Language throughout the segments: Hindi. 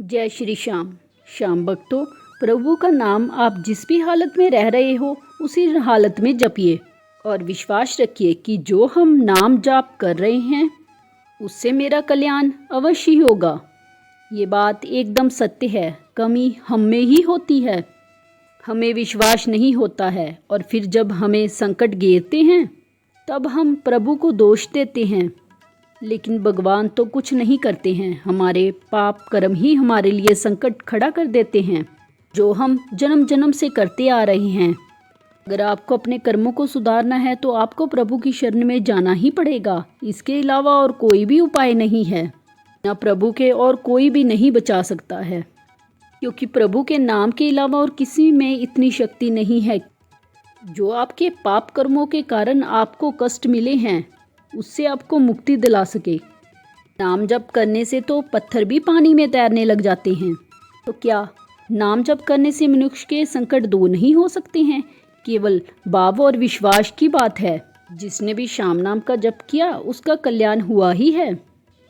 जय श्री श्याम। श्याम भक्तों, प्रभु का नाम आप जिस भी हालत में रह रहे हो उसी हालत में जपिए और विश्वास रखिए कि जो हम नाम जाप कर रहे हैं उससे मेरा कल्याण अवश्य ही होगा। ये बात एकदम सत्य है। कमी हम में ही होती है, हमें विश्वास नहीं होता है और फिर जब हमें संकट घेरते हैं तब हम प्रभु को दोष देते हैं। लेकिन भगवान तो कुछ नहीं करते हैं, हमारे पाप कर्म ही हमारे लिए संकट खड़ा कर देते हैं जो हम जन्म जन्म से करते आ रहे हैं। अगर आपको अपने कर्मों को सुधारना है तो आपको प्रभु की शरण में जाना ही पड़ेगा। इसके अलावा और कोई भी उपाय नहीं है, ना प्रभु के और कोई भी नहीं बचा सकता है, क्योंकि प्रभु के नाम के अलावा और किसी में इतनी शक्ति नहीं है जो आपके पाप कर्मों के कारण आपको कष्ट मिले हैं उससे आपको मुक्ति दिला सके। नाम जप करने से तो पत्थर भी पानी में तैरने लग जाते हैं, तो क्या नाम जप करने से मनुष्य के संकट दूर नहीं हो सकते हैं? केवल भाव और विश्वास की बात है। जिसने भी श्याम नाम का जप किया उसका कल्याण हुआ ही है।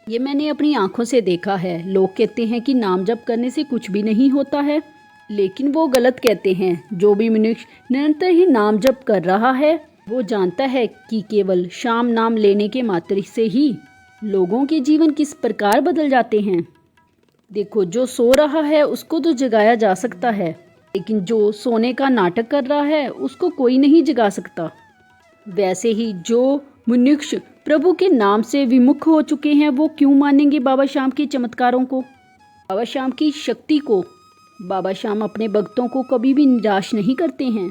ये मैंने अपनी आंखों से देखा है। लोग कहते हैं कि नाम जप करने से कुछ भी नहीं होता है, लेकिन वो गलत कहते हैं। जो भी मनुष्य निरंतर ही नाम जप कर रहा है वो जानता है कि केवल श्याम नाम लेने के मात्र से ही लोगों के जीवन किस प्रकार बदल जाते हैं। देखो, जो सो रहा है उसको तो जगाया जा सकता है, लेकिन जो सोने का नाटक कर रहा है उसको कोई नहीं जगा सकता। वैसे ही जो मनुष्य प्रभु के नाम से विमुख हो चुके हैं वो क्यों मानेंगे बाबा श्याम के चमत्कारों को, बाबा श्याम की शक्ति को। बाबा श्याम अपने भक्तों को कभी भी निराश नहीं करते हैं।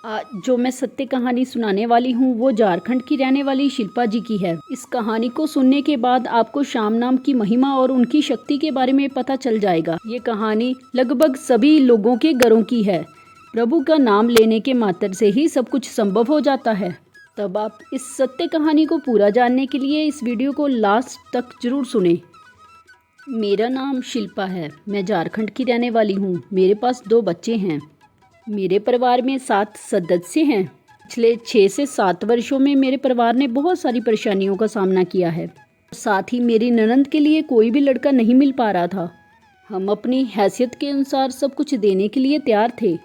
आज जो मैं सत्य कहानी सुनाने वाली हूँ वो झारखंड की रहने वाली शिल्पा जी की है। इस कहानी को सुनने के बाद आपको श्याम नाम की महिमा और उनकी शक्ति के बारे में पता चल जाएगा। ये कहानी लगभग सभी लोगों के घरों की है। प्रभु का नाम लेने के मात्र से ही सब कुछ संभव हो जाता है। तब आप इस सत्य कहानी को पूरा जानने के लिए इस वीडियो को लास्ट तक जरूर सुने। मेरा नाम शिल्पा है, मैं झारखंड की रहने वाली हूँ। मेरे पास 2 बच्चे हैं। मेरे परिवार में 7 सदस्य हैं। पिछले 6 से 7 वर्षों में मेरे परिवार ने बहुत सारी परेशानियों का सामना किया है। साथ ही मेरी ननद के लिए कोई भी लड़का नहीं मिल पा रहा था। हम अपनी हैसियत के अनुसार सब कुछ देने के लिए तैयार थे,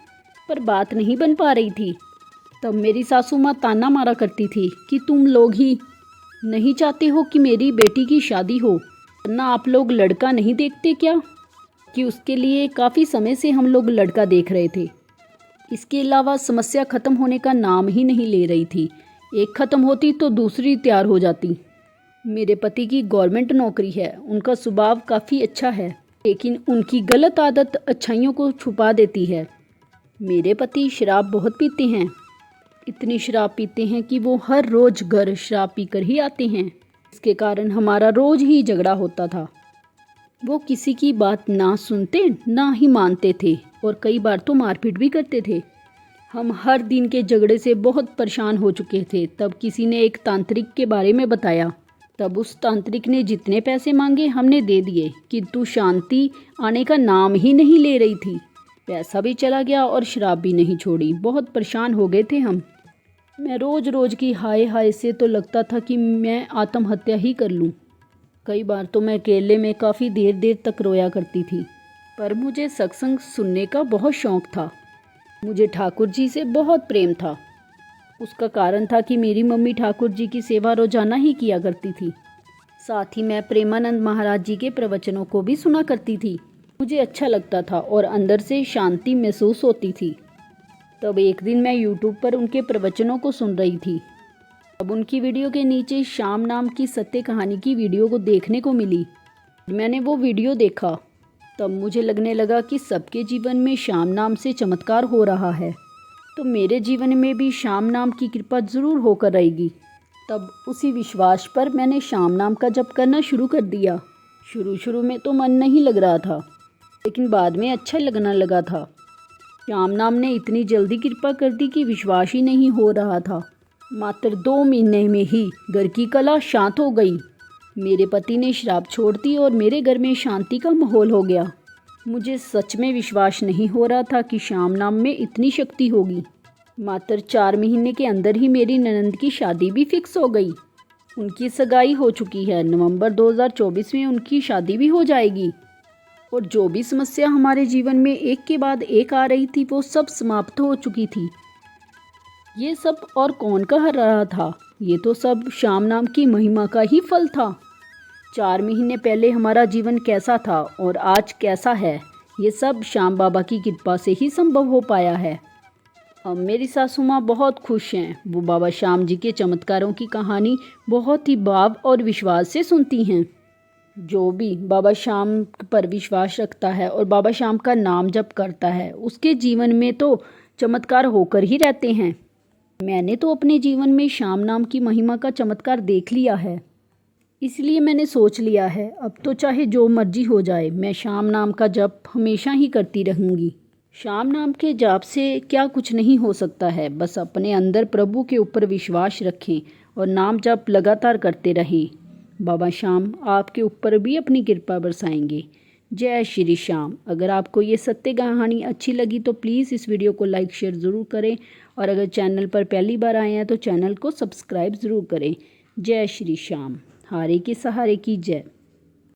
पर बात नहीं बन पा रही थी। तब मेरी सासू माँ ताना मारा करती थी कि तुम लोग ही नहीं चाहते हो कि मेरी बेटी की शादी हो, वरना आप लोग लड़का नहीं देखते क्या? कि उसके लिए काफ़ी समय से हम लोग लड़का देख रहे थे। इसके अलावा समस्या ख़त्म होने का नाम ही नहीं ले रही थी। एक ख़त्म होती तो दूसरी तैयार हो जाती। मेरे पति की गवर्नमेंट नौकरी है। उनका स्वभाव काफ़ी अच्छा है, लेकिन उनकी गलत आदत अच्छाइयों को छुपा देती है। मेरे पति शराब बहुत पीते हैं। इतनी शराब पीते हैं कि वो हर रोज़ घर शराब पीकर ही आते हैं। इसके कारण हमारा रोज़ ही झगड़ा होता था। वो किसी की बात ना सुनते ना ही मानते थे और कई बार तो मारपीट भी करते थे। हम हर दिन के झगड़े से बहुत परेशान हो चुके थे। तब किसी ने एक तांत्रिक के बारे में बताया। तब उस तांत्रिक ने जितने पैसे मांगे हमने दे दिए, किंतु शांति आने का नाम ही नहीं ले रही थी। पैसा भी चला गया और शराब भी नहीं छोड़ी। बहुत परेशान हो गए थे हम। मैं रोज़ रोज़ की हाय हाय से तो लगता था कि मैं आत्महत्या ही कर लूँ। कई बार तो मैं अकेले में काफ़ी देर देर तक रोया करती थी। पर मुझे सत्संग सुनने का बहुत शौक़ था। मुझे ठाकुर जी से बहुत प्रेम था। उसका कारण था कि मेरी मम्मी ठाकुर जी की सेवा रोजाना ही किया करती थी। साथ ही मैं प्रेमानंद महाराज जी के प्रवचनों को भी सुना करती थी। मुझे अच्छा लगता था और अंदर से शांति महसूस होती थी। तब एक दिन मैं यूट्यूब पर उनके प्रवचनों को सुन रही थी। अब उनकी वीडियो के नीचे श्याम नाम की सत्य कहानी की वीडियो को देखने को मिली। मैंने वो वीडियो देखा। तब मुझे लगने लगा कि सबके जीवन में श्याम नाम से चमत्कार हो रहा है, तो मेरे जीवन में भी श्याम नाम की कृपा ज़रूर होकर रहेगी। तब उसी विश्वास पर मैंने श्याम नाम का जप करना शुरू कर दिया। शुरू में तो मन नहीं लग रहा था, लेकिन बाद में अच्छा लगने लगा था। श्याम नाम ने इतनी जल्दी कृपा कर दी कि विश्वास ही नहीं हो रहा था। मात्र 2 महीने में ही घर की कला शांत हो गई। मेरे पति ने शराब छोड़ दी और मेरे घर में शांति का माहौल हो गया। मुझे सच में विश्वास नहीं हो रहा था कि श्याम नाम में इतनी शक्ति होगी। मात्र 4 महीने के अंदर ही मेरी ननद की शादी भी फिक्स हो गई। उनकी सगाई हो चुकी है। नवंबर 2024 में उनकी शादी भी हो जाएगी। और जो भी समस्या हमारे जीवन में एक के बाद एक आ रही थी वो सब समाप्त हो चुकी थी। ये सब और कौन कह रहा था? ये तो सब श्याम नाम की महिमा का ही फल था। 4 महीने पहले हमारा जीवन कैसा था और आज कैसा है, ये सब श्याम बाबा की कृपा से ही संभव हो पाया है। अब मेरी सासू माँ बहुत खुश हैं। वो बाबा श्याम जी के चमत्कारों की कहानी बहुत ही भाव और विश्वास से सुनती हैं। जो भी बाबा श्याम पर विश्वास रखता है और बाबा श्याम का नाम जप करता है, उसके जीवन में तो चमत्कार होकर ही रहते हैं। मैंने तो अपने जीवन में श्याम नाम की महिमा का चमत्कार देख लिया है, इसलिए मैंने सोच लिया है अब तो चाहे जो मर्जी हो जाए, मैं श्याम नाम का जप हमेशा ही करती रहूँगी। श्याम नाम के जाप से क्या कुछ नहीं हो सकता है, बस अपने अंदर प्रभु के ऊपर विश्वास रखें और नाम जप लगातार करते रहें। बाबा श्याम आपके ऊपर भी अपनी कृपा बरसाएंगे। जय श्री श्याम। अगर आपको ये सत्य कहानी अच्छी लगी तो प्लीज़ इस वीडियो को लाइक शेयर ज़रूर करें, और अगर चैनल पर पहली बार आए हैं तो चैनल को सब्सक्राइब ज़रूर करें। जय श्री श्याम। हारे के सहारे की जय।